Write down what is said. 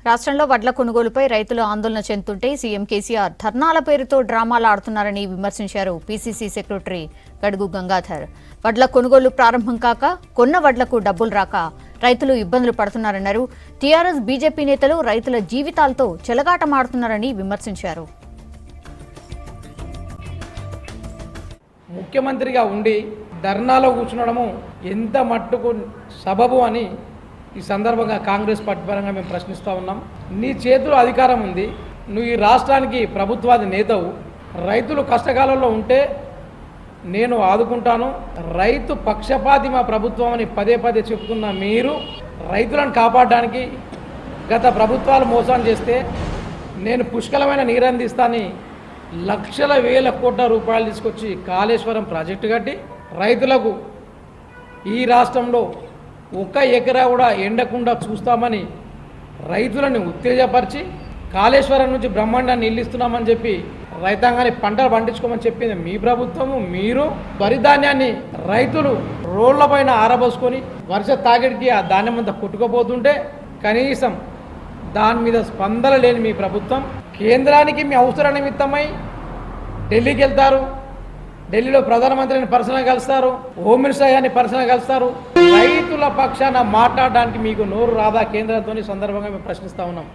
రాష్ట్రంలో వడ్ల కొనుగోలుపై రైతులు ఆందోళన చెందుతుంటే సీఎం కేసీఆర్ ధర్నాల పేరుతో డ్రామాలు ఆడుతున్నారని విమర్శించారు పీసీసీ సెక్రటరీ గడుగు గంగాధర్. వడ్ల కొనుగోలు ప్రారంభం కాక కొన్న వడ్లకు డబ్బులు రాక రైతులు ఇబ్బందులు పడుతున్నారన్నారు. టీఆర్ఎస్ బీజేపీ నేతలు రైతుల జీవితాలతో చెలగాటమాడుతున్నారని విమర్శించారు. ముఖ్యమంత్రిగా ఉండి ధర్నాలో కూర్చునడము ఎంత మట్టుకు సబబు అని ఈ సందర్భంగా కాంగ్రెస్ పార్టీ పరంగా మేము ప్రశ్నిస్తూ ఉన్నాం. నీ చేతిలో అధికారం ఉంది, నువ్వు ఈ రాష్ట్రానికి ప్రభుత్వాది నేతవు, రైతులు కష్టకాలంలో ఉంటే నేను ఆదుకుంటాను, రైతు పక్షపాతి మా ప్రభుత్వం అని పదే పదే చెప్తున్న మీరు రైతులను కాపాడడానికి గత ప్రభుత్వాలు మోసం చేస్తే నేను పుష్కలమైన నీరందిస్తానని లక్షల వేల కోట్ల రూపాయలు తీసుకొచ్చి కాళేశ్వరం ప్రాజెక్టు కట్టి రైతులకు ఈ రాష్ట్రంలో ఒక్క ఎకరా కూడా ఎండకుండా చూస్తామని రైతులను ఉత్తేజపరిచి కాళేశ్వరం నుంచి బ్రహ్మాండాన్ని నిల్లిస్తున్నామని చెప్పి రైతాంగాన్ని పంటలు పండించుకోమని చెప్పింది మీ ప్రభుత్వము. మీరు వరి ధాన్యాన్ని రైతులు రోడ్లపైన ఆరబోసుకొని వర్ష తాకిడికి ఆ ధాన్యం అంతా కొట్టుకుపోతుంటే కనీసం దాని మీద స్పందన లేని మీ ప్రభుత్వం కేంద్రానికి మీ అవసర నిమిత్తమై ఢిల్లీకి వెళ్తారు, ఢిల్లీలో ప్రధానమంత్రిని పర్సనల్గా కలుస్తారు, హోమ్ మినిస్టర్ గారిని పర్సనల్గా కలుస్తారు. రైతుల పక్షాన మాట్లాడడానికి మీకు నోరు రాదా కేంద్రంతో సందర్భంగా మేము ప్రశ్నిస్తూ ఉన్నాం.